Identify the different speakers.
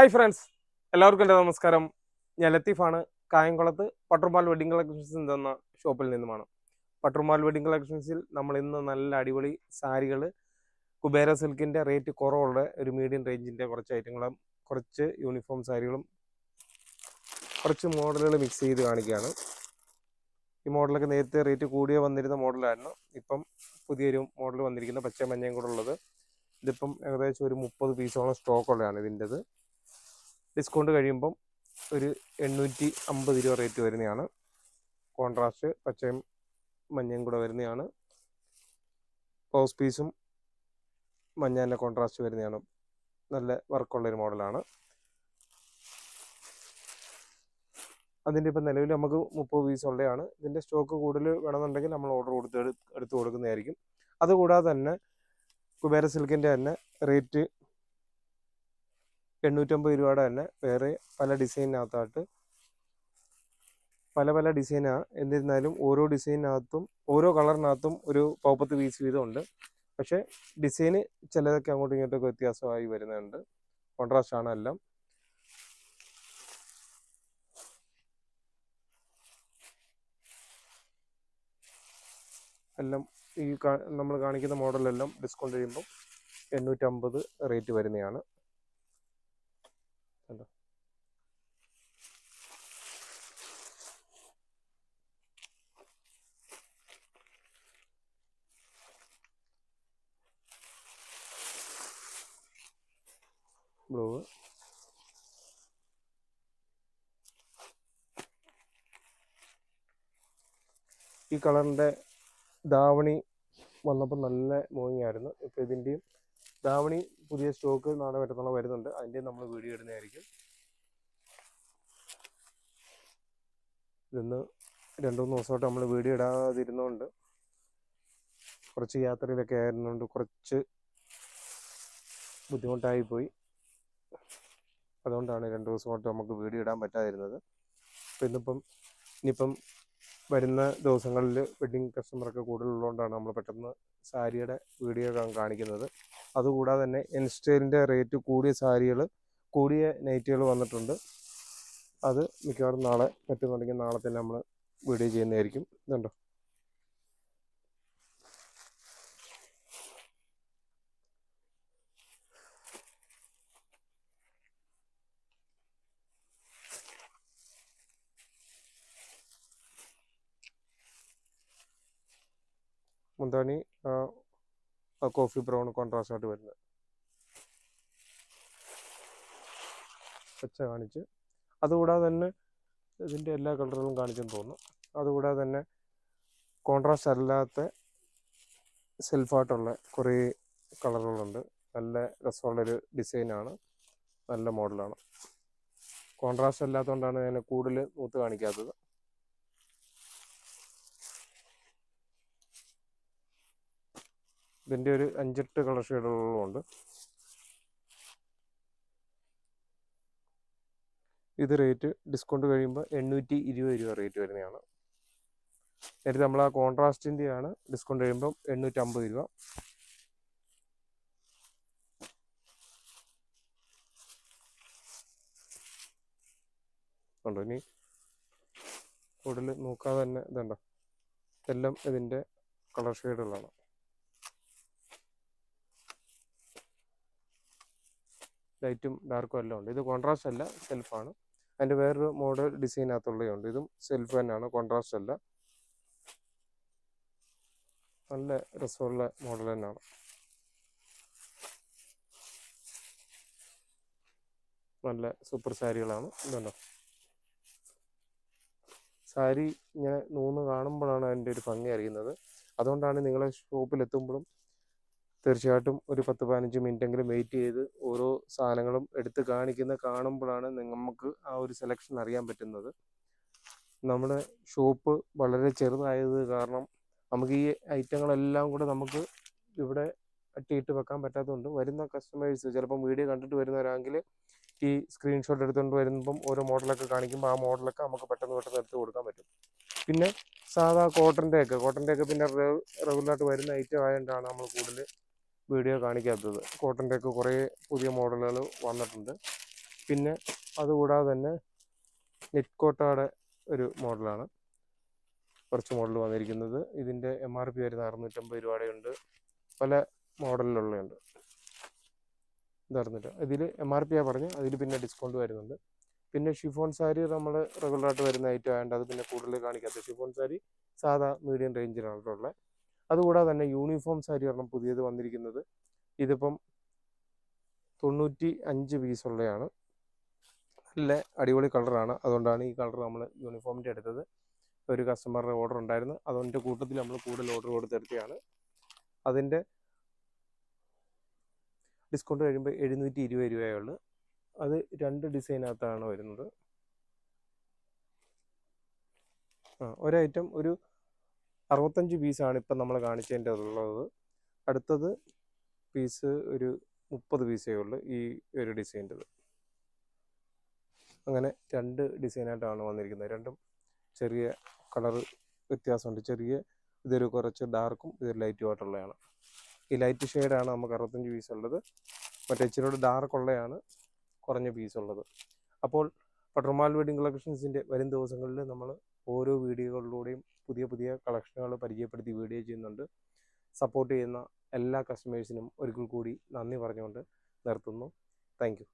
Speaker 1: Hi friends, എല്ലാവർക്കും എൻ്റെ നമസ്കാരം. ഞാൻ ലത്തീഫാണ്. കായംകുളത്ത് പട്ടർമാൽ വെഡിങ് കളക്ഷൻസ് എന്ന ഷോപ്പിൽ നിന്നുമാണ്. പട്ടർമാൽ വെഡിങ് കളക്ഷൻസിൽ നമ്മൾ ഇന്ന് നല്ല അടിപൊളി സാരികൾ, കുബേര സിൽക്കിൻ്റെ റേറ്റ് കുറവുള്ള ഒരു മീഡിയം റേഞ്ചിൻ്റെ കുറച്ച് ഐറ്റങ്ങളും, കുറച്ച് യൂണിഫോം സാരികളും, കുറച്ച് മോഡലുകൾ മിക്സ് ചെയ്ത് കാണിക്കുകയാണ്. ഈ മോഡലൊക്കെ നേരത്തെ റേറ്റ് കൂടിയ വന്നിരുന്ന മോഡലായിരുന്നു. ഇപ്പം പുതിയൊരു മോഡൽ വന്നിരിക്കുന്ന പച്ച മഞ്ഞയും കൂടെ ഉള്ളത്. ഇതിപ്പം ഏകദേശം ഒരു 30 പീസോളം സ്റ്റോക്കുള്ളതാണ് ഇതിൻ്റെത്. ഡിസ്കൗണ്ട് കഴിയുമ്പം ഒരു 850 രൂപ റേറ്റ് വരുന്നതാണ്. കോൺട്രാസ്റ്റ് പച്ചയും മഞ്ഞയും കൂടെ വരുന്നതാണ്. ബ്ലൗസ് പീസും മഞ്ഞ തന്നെ കോൺട്രാസ്റ്റ് വരുന്നതാണ്. നല്ല വർക്കുള്ളൊരു മോഡലാണ്. അതിൻ്റെ ഇപ്പം നിലവിൽ നമുക്ക് 30 പീസ് ഉള്ളതാണ്. ഇതിൻ്റെ സ്റ്റോക്ക് കൂടുതൽ വേണമെന്നുണ്ടെങ്കിൽ നമ്മൾ ഓർഡർ എടുത്ത് കൊടുക്കുന്നതായിരിക്കും. അതുകൂടാതെ തന്നെ കുബേര സിൽക്കിൻ്റെ തന്നെ റേറ്റ് 850 രൂപയുടെ തന്നെ വേറെ പല ഡിസൈനിനകത്തായിട്ട് പല ഡിസൈനാണ്. എന്നിരുന്നാലും ഓരോ ഡിസൈനിനകത്തും ഓരോ കളറിനകത്തും ഒരു 40 പീസ് വീതമുണ്ട്. പക്ഷേ ഡിസൈന് ചിലതൊക്കെ അങ്ങോട്ടും ഇങ്ങോട്ടൊക്കെ വ്യത്യാസമായി വരുന്നുണ്ട്. കോൺട്രാസ്റ്റ് ആണ് എല്ലാം. ഈ നമ്മൾ കാണിക്കുന്ന മോഡലെല്ലാം ഡിസ്കൗണ്ട് കഴിയുമ്പം 850 റേറ്റ് വരുന്നതാണ്. ബ്ലൂ, ഈ കളറിൻ്റെ ധാവണി വന്നപ്പോൾ നല്ല മൂവിങ് ആയിരുന്നു. ഇപ്പോൾ ഇതിൻ്റെയും ധാവണി പുതിയ സ്റ്റോക്ക് നാളെ മറ്റന്നാൾ വരുന്നുണ്ട്. അതിൻ്റെയും നമ്മൾ വീഡിയോ ഇടുന്നതായിരിക്കും. ഇന്ന് 2-3 ദിവസമായിട്ട് നമ്മൾ വീഡിയോ ഇടാതിരുന്നതുകൊണ്ട്, കുറച്ച് യാത്രയിലൊക്കെ ആയിരുന്നുകൊണ്ട് കുറച്ച് ബുദ്ധിമുട്ടായിപ്പോയി. അതുകൊണ്ടാണ് 2 ദിവസമായിട്ട് നമുക്ക് വീഡിയോ ഇടാൻ പറ്റാതിരുന്നത്. അപ്പോൾ ഇനിയിപ്പം വരുന്ന ദിവസങ്ങളിൽ വെഡ്ഡിങ് കസ്റ്റമറൊക്കെ കൂടുതലുള്ളതുകൊണ്ടാണ് നമ്മൾ പെട്ടെന്ന് സാരിയുടെ വീഡിയോ കാണിക്കുന്നത്. അതുകൂടാതെ തന്നെ ഇൻസ്റ്റൈലിൻ്റെ റേറ്റ് കൂടിയ സാരികൾ, കൂടിയ നൈറ്റുകൾ വന്നിട്ടുണ്ട്. അത് മിക്കവാറും നാളെ പറ്റുന്നുണ്ടെങ്കിൽ നാളെ തന്നെ നമ്മൾ വീഡിയോ ചെയ്യുന്നതായിരിക്കും. ഇതുണ്ടോ, മുന്താണി കോഫി ബ്രൗൺ കോൺട്രാസ്റ്റ് ആയിട്ട് വരുന്നത്. പച്ച കാണിച്ച്, അതുകൂടാതെ തന്നെ ഇതിൻ്റെ എല്ലാ കളറുകളും കാണിച്ചെന്ന് തോന്നുന്നു. അതുകൂടാതെ തന്നെ കോൺട്രാസ്റ്റ് അല്ലാത്ത സെൽഫായിട്ടുള്ള കുറേ കളറുകളുണ്ട്. നല്ല രസമുള്ളൊരു ഡിസൈനാണ്, നല്ല മോഡലാണ്. കോൺട്രാസ്റ്റ് അല്ലാത്തതുകൊണ്ടാണ് ഞാൻ കൂടുതൽ നൂത്ത് കാണിക്കാത്തത്. ഇതിൻ്റെ ഒരു 5-8 കളർ ഷെയ്ഡുകളുമുണ്ട്. ഇത് റേറ്റ് ഡിസ്കൗണ്ട് കഴിയുമ്പോൾ 820 രൂപ റേറ്റ് വരുന്നതാണ്. നേരത്തെ നമ്മൾ ആ കോൺട്രാസ്റ്റിൻ്റെയാണ്. ഡിസ്കൗണ്ട് കഴിയുമ്പം 850 രൂപ. ഉണ്ടോ, ഇനി കൂടുതൽ നോക്കാതെ തന്നെ ഇതുണ്ടോ, എല്ലാം ഇതിൻ്റെ കളർ ഷെയ്ഡുകളാണ്. ലൈറ്റും ഡാർക്കും എല്ലാം ഉണ്ട്. ഇത് കോൺട്രാസ്റ്റ് അല്ല, സെൽഫാണ്. അതിൻ്റെ വേറൊരു മോഡൽ ഡിസൈനകത്തുള്ളതുണ്ട്. ഇതും സെൽഫ് തന്നെയാണ്, കോൺട്രാസ്റ്റ് അല്ല. നല്ല രസമുള്ള മോഡൽ തന്നെയാണ്. നല്ല സൂപ്പർ സാരികളാണ്. ഇതുണ്ടോ, സാരി ഇങ്ങനെ നൂന്ന് കാണുമ്പോഴാണ് അതിൻ്റെ ഒരു ഭംഗി അറിയുന്നത്. അതുകൊണ്ടാണ് നിങ്ങളെ ഷോപ്പിലെത്തുമ്പോഴും തീർച്ചയായിട്ടും ഒരു 10-15 മിനിറ്റെങ്കിലും വെയിറ്റ് ചെയ്ത് ഓരോ സാധനങ്ങളും എടുത്ത് കാണുമ്പോഴാണ് നമുക്ക് ആ ഒരു സെലക്ഷൻ അറിയാൻ പറ്റുന്നത്. നമ്മുടെ ഷോപ്പ് വളരെ ചെറുതായത് കാരണം നമുക്ക് ഈ ഐറ്റങ്ങളെല്ലാം കൂടെ നമുക്ക് ഇവിടെ അട്ടിയിട്ട് വെക്കാൻ പറ്റാത്തതുകൊണ്ട് വരുന്ന കസ്റ്റമേഴ്സ് ചിലപ്പം വീഡിയോ കണ്ടിട്ട് വരുന്നവരാണെങ്കിൽ ഈ സ്ക്രീൻഷോട്ട് എടുത്തുകൊണ്ട് വരുമ്പം ഓരോ മോഡലൊക്കെ കാണിക്കുമ്പോൾ ആ മോഡലൊക്കെ നമുക്ക് പെട്ടെന്ന് എടുത്ത് കൊടുക്കാൻ പറ്റും. പിന്നെ സാധാ കോട്ടൻ്റെയൊക്കെ പിന്നെ റെഗുലറായിട്ട് വരുന്ന ഐറ്റം ആയതുകൊണ്ടാണ് നമ്മൾ കൂടുതൽ വീഡിയോ കാണിക്കാത്തത്. കോട്ടൻ്റെയൊക്കെ കുറേ പുതിയ മോഡലുകൾ വന്നിട്ടുണ്ട്. പിന്നെ അതുകൂടാതെ തന്നെ നെറ്റ് കോട്ടയുടെ ഒരു മോഡലാണ്, കുറച്ച് മോഡൽ വന്നിരിക്കുന്നത്. ഇതിൻ്റെ MRP വരുന്ന 650 രൂപയുടെയുണ്ട്, പല മോഡലിലുള്ളതുണ്ട്. ഇതറിഞ്ഞിട്ട് ഇതിൽ MRP പറഞ്ഞ് അതിൽ പിന്നെ ഡിസ്കൗണ്ട് വരുന്നുണ്ട്. പിന്നെ ഷിഫോൺ സാരി നമ്മൾ റെഗുലറായിട്ട് വരുന്ന ഐറ്റം ആയതുകൊണ്ട് അത് പിന്നെ കൂടുതൽ കാണിക്കാത്ത ഷിഫോൺ സാരി സാധാ മീഡിയം റേഞ്ചിലാണുള്ളത്. അതുകൂടാതെ തന്നെ യൂണിഫോം സാരി ഒരെണ്ണം പുതിയത് വന്നിരിക്കുന്നത്. ഇതിപ്പം 95 പീസുള്ളതാണ്, നല്ല അടിപൊളി കളറാണ്. അതുകൊണ്ടാണ് ഈ കളർ നമ്മൾ യൂണിഫോമിൻ്റെ എടുത്തത്. ഒരു കസ്റ്റമറുടെ ഓർഡർ ഉണ്ടായിരുന്നു, അതിൻ്റെ കൂട്ടത്തിൽ നമ്മൾ കൂടുതൽ ഓർഡർ കൊടുത്തെടുത്തതാണ്. അതിൻ്റെ ഡിസ്കൗണ്ട് കഴിയുമ്പോൾ 720 രൂപയുള്ളൂ. അത് 2 ഡിസൈനകത്താണ് വരുന്നത്. ഒരു ഐറ്റം ഒരു 65 പീസാണ് ഇപ്പം നമ്മൾ കാണിച്ചതിൻ്റെ ഉള്ളത്. അടുത്തത് പീസ് ഒരു 30 പീസേ ഉള്ളൂ ഈ ഒരു ഡിസൈൻ്റെത്. അങ്ങനെ 2 ഡിസൈനായിട്ടാണ് വന്നിരിക്കുന്നത്. രണ്ടും ചെറിയ കളർ വ്യത്യാസമുണ്ട്. ഇതൊരു കുറച്ച് ഡാർക്കും ഇതൊരു ലൈറ്റും ആയിട്ടുള്ളതാണ്. ഈ ലൈറ്റ് ഷെയ്ഡാണ് നമുക്ക് 65 പീസ് ഉള്ളത്. മറ്റേ ഇച്ചിരി ഡാർക്ക് ഉള്ളതാണ് കുറഞ്ഞ പീസുള്ളത്. അപ്പോൾ പട്ടർമാൽ വെഡിങ് കളക്ഷൻസിൻ്റെ വരും ദിവസങ്ങളിൽ നമ്മൾ ഓരോ വീഡിയോകളിലൂടെയും പുതിയ പുതിയ കളക്ഷനുകൾ പരിചയപ്പെടുത്തി വീഡിയോ ചെയ്യുന്നുണ്ട്. സപ്പോർട്ട് ചെയ്യുന്ന എല്ലാ കസ്റ്റമേഴ്സിനും ഒരിക്കൽ കൂടി നന്ദി പറഞ്ഞുകൊണ്ട് നിർത്തുന്നു. Thank you.